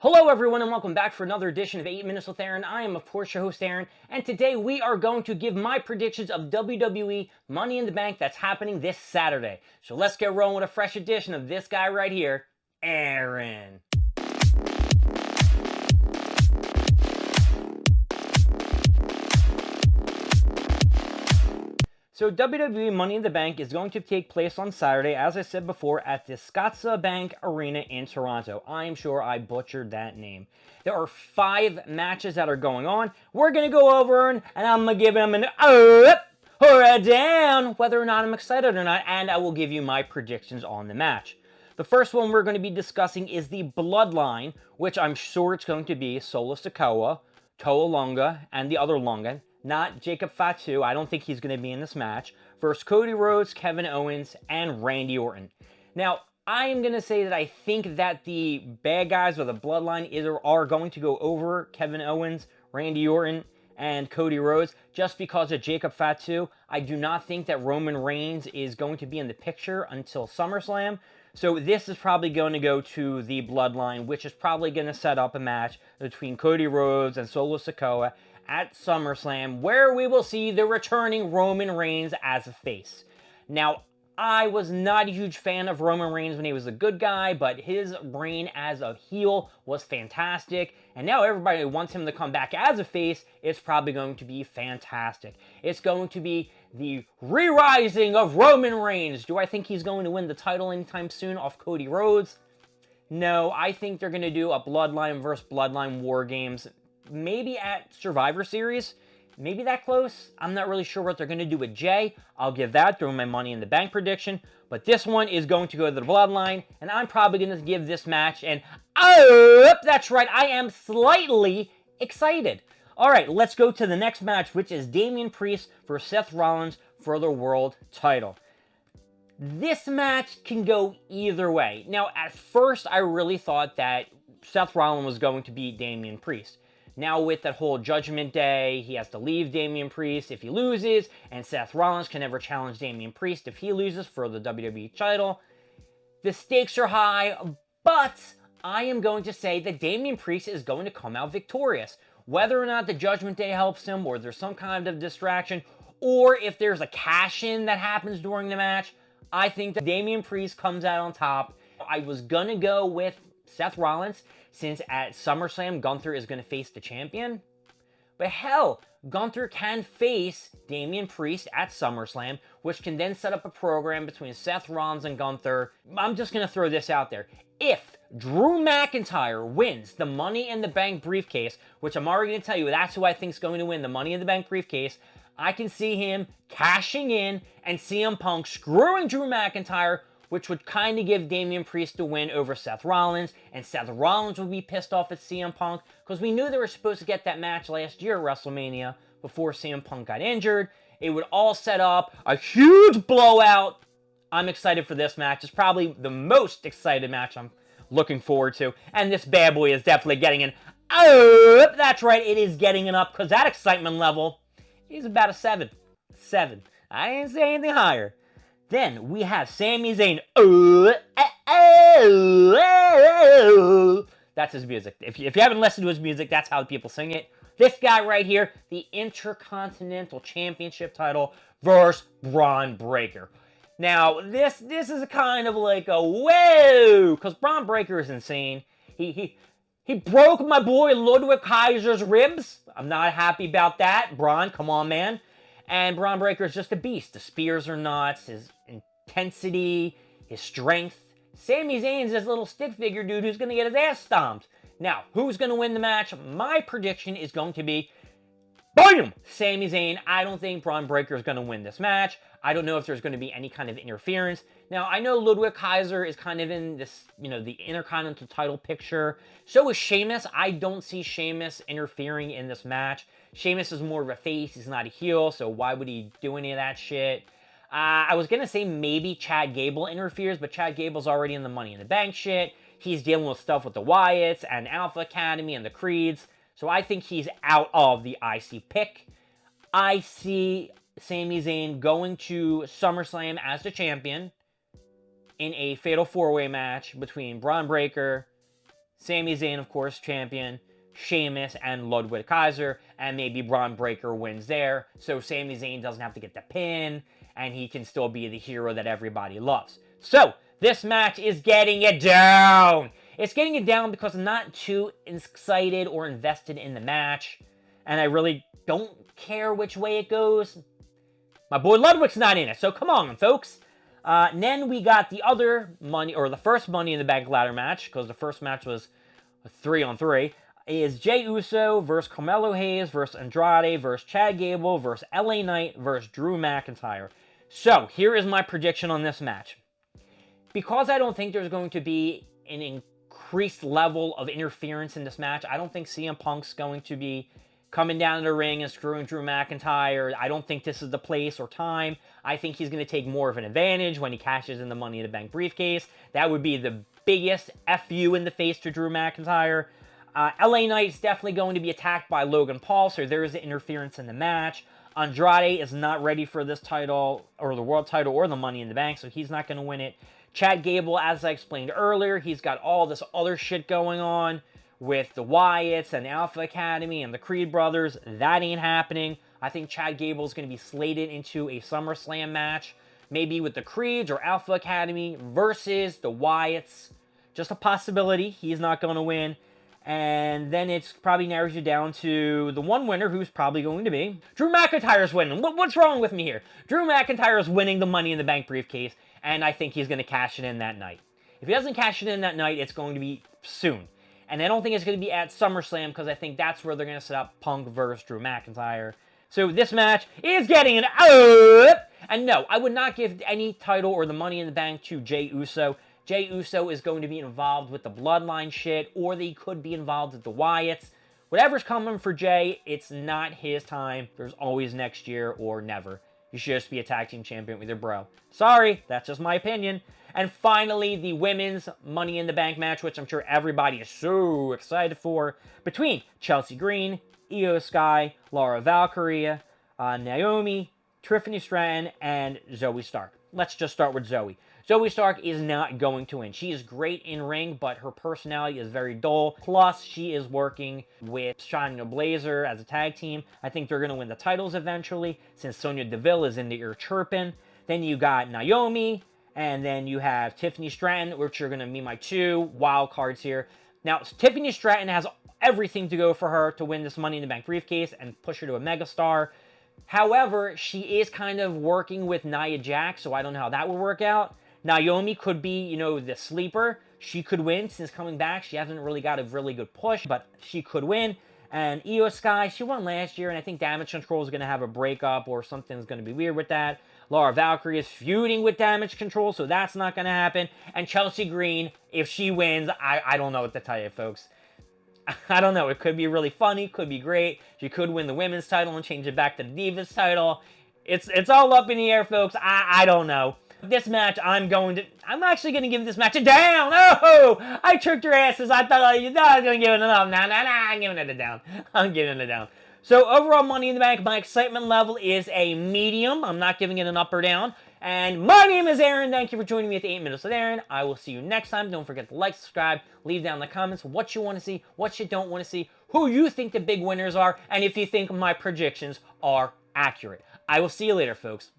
Hello everyone and welcome back for another edition of 8 Minutes with Aaron. I am of course your host Aaron, and today we are going to give my predictions of WWE Money in the Bank that's happening this Saturday. So let's get rolling with a fresh edition of this guy right here, Aaron. So WWE Money in the Bank is going to take place on Saturday, as I said before, at the Scotiabank Arena in Toronto. I am sure I butchered that name. There are 5 matches that are going on. We're going to go over and I'm going to give them an up or a down, whether or not I'm excited or not, and I will give you my predictions on the match. The first one we're going to be discussing is the Bloodline, which I'm sure it's going to be Solo Sikoa, Toa Longa, and the other Longa. Not Jacob Fatu, I don't think he's going to be in this match, versus Cody Rhodes, Kevin Owens, and Randy Orton. Now, I am going to say that I think that the bad guys or the Bloodline are going to go over Kevin Owens, Randy Orton, and Cody Rhodes just because of Jacob Fatu. I do not think that Roman Reigns is going to be in the picture until SummerSlam. So this is probably going to go to the Bloodline, which is probably going to set up a match between Cody Rhodes and Solo Sikoa at SummerSlam, where we will see the returning Roman Reigns as a face. Now, I was not a huge fan of Roman Reigns when he was a good guy, but his reign as a heel was fantastic, and now everybody wants him to come back as a face. It's probably going to be fantastic. It's going to be the re-rising of Roman Reigns. Do I think he's going to win the title anytime soon off Cody Rhodes? No, I think they're going to do a Bloodline versus Bloodline War Games, maybe at Survivor Series. Maybe that close. I'm not really sure what they're going to do with Jay. I'll give that through my Money in the Bank prediction. But this one is going to go to the Bloodline, and I'm probably going to give this match an that's right, I am slightly excited. All right, let's go to the next match, which is Damian Priest versus Seth Rollins for the world title. This match can go either way. Now, at first, I really thought that Seth Rollins was going to beat Damian Priest. Now, with that whole Judgment Day, he has to leave Damian Priest if he loses, and Seth Rollins can never challenge Damian Priest if he loses for the WWE title. The stakes are high, but I am going to say that Damian Priest is going to come out victorious. Whether or not the Judgment Day helps him, or there's some kind of distraction, or if there's a cash-in that happens during the match, I think that Damian Priest comes out on top. I was going to go with Seth Rollins, since at SummerSlam, Gunther is going to face the champion. But hell, Gunther can face Damian Priest at SummerSlam, which can then set up a program between Seth Rollins and Gunther. I'm just going to throw this out there. If Drew McIntyre wins the Money in the Bank briefcase, which I'm already going to tell you, that's who I think is going to win the Money in the Bank briefcase, I can see him cashing in and CM Punk screwing Drew McIntyre, which would kind of give Damian Priest the win over Seth Rollins, and Seth Rollins would be pissed off at CM Punk, because we knew they were supposed to get that match last year at WrestleMania before CM Punk got injured. It would all set up a huge blowout. I'm excited for this match. It's probably the most excited match I'm looking forward to, and this bad boy is definitely getting an up. That's right, it is getting an up, because that excitement level is about a 7. 7. I didn't say anything higher. Then we have Sami Zayn. That's his music. If you haven't listened to his music, that's how people sing it. This guy right here, the Intercontinental Championship title versus Braun Breaker. Now, this is a kind of like a whoa, because Braun Breaker is insane. He broke my boy Ludwig Kaiser's ribs. I'm not happy about that. Braun, come on, man. And Braun Breaker is just a beast. The spears are nuts, his intensity, his strength. Sami Zayn's this little stick figure dude who's going to get his ass stomped. Now, who's going to win the match? My prediction is going to be, boom, Sami Zayn. I don't think Braun Breaker is going to win this match. I don't know if there's going to be any kind of interference. Now, I know Ludwig Kaiser is kind of in this, the Intercontinental title picture. So is Sheamus. I don't see Sheamus interfering in this match. Sheamus is more of a face. He's not a heel, so why would he do any of that shit? I was going to say maybe Chad Gable interferes, but Chad Gable's already in the Money in the Bank shit. He's dealing with stuff with the Wyatts and Alpha Academy and the Creeds. So I think he's out of the IC pick. I see Sami Zayn going to SummerSlam as the champion in a Fatal 4-Way match between Braun Breaker, Sami Zayn, of course, champion. Sheamus and Ludwig Kaiser, and maybe Braun Breaker wins there, so Sami Zayn doesn't have to get the pin, and he can still be the hero that everybody loves. So, this match is getting it down! It's getting it down because I'm not too excited or invested in the match, and I really don't care which way it goes. My boy Ludwig's not in it, so come on, folks. Then we got the other money, or the first Money in the Bank ladder match, because the first match was a 3-on-3, is Jey Uso versus Carmelo Hayes versus Andrade versus Chad Gable versus LA Knight versus Drew McIntyre. So, here is my prediction on this match. Because I don't think there's going to be an increased level of interference in this match, I don't think CM Punk's going to be coming down the ring and screwing Drew McIntyre. I don't think this is the place or time. I think he's going to take more of an advantage when he cashes in the Money in the Bank briefcase. That would be the biggest FU in the face to Drew McIntyre. LA Knight's definitely going to be attacked by Logan Paul, so there is interference in the match. Andrade is not ready for this title, or the world title, or the Money in the Bank, so he's not going to win it. Chad Gable, as I explained earlier, he's got all this other shit going on with the Wyatts and the Alpha Academy and the Creed brothers. That ain't happening. I think Chad Gable is going to be slated into a SummerSlam match, maybe with the Creeds or Alpha Academy versus the Wyatts. Just a possibility. He's not going to win. And then it's probably narrows you down to the one winner, who's probably going to be Drew McIntyre's winning. What's wrong with me here? Drew McIntyre is winning the Money in the Bank briefcase, and I think he's going to cash it in that night. If he doesn't cash it in that night, it's going to be soon. And I don't think it's going to be at SummerSlam, because I think that's where they're going to set up Punk versus Drew McIntyre. So this match is getting it up. And no, I would not give any title or the Money in the Bank to Jey Uso. Jey Uso is going to be involved with the Bloodline shit, or they could be involved with the Wyatts. Whatever's coming for Jey, it's not his time. There's always next year or never. You should just be a tag team champion with your bro. Sorry, that's just my opinion. And finally, the women's Money in the Bank match, which I'm sure everybody is so excited for, between Chelsea Green, Io Sky, Laura Valkyria, Naomi, Tiffany Stratton, and Zoe Stark. Let's just start with Zoe. Zoe Stark is not going to win. She is great in ring, but her personality is very dull. Plus, she is working with Shayna Baszler as a tag team. I think they're going to win the titles eventually, since Sonya Deville is in the ear chirping. Then you got Naomi, and then you have Tiffany Stratton, which are going to be my two wild cards here. Now, Tiffany Stratton has everything to go for her to win this Money in the Bank briefcase and push her to a megastar. However, she is kind of working with Nia Jax, so I don't know how that will work out. Naomi could be, the sleeper. She could win since coming back. She hasn't really got a really good push, but she could win. And Io Sky, she won last year, and I think Damage Control is going to have a breakup or something's going to be weird with that. Laura Valkyrie is feuding with Damage Control, so that's not going to happen. And Chelsea Green, if she wins, I don't know what to tell you, folks. I don't know. It could be really funny, could be great. She could win the women's title and change it back to the Divas title. It's all up in the air, folks. I don't know. This match, I'm actually going to give this match a down. Oh, I tricked your asses. I thought I was going to give it a up. Nah, I'm giving it a down. I'm giving it a down. So overall, Money in the Bank, my excitement level is a medium. I'm not giving it an up or down. And my name is Aaron. Thank you for joining me at the 8 Minutes with Aaron. I will see you next time. Don't forget to like, subscribe, leave down in the comments what you want to see, what you don't want to see, who you think the big winners are, and if you think my predictions are accurate. I will see you later, folks.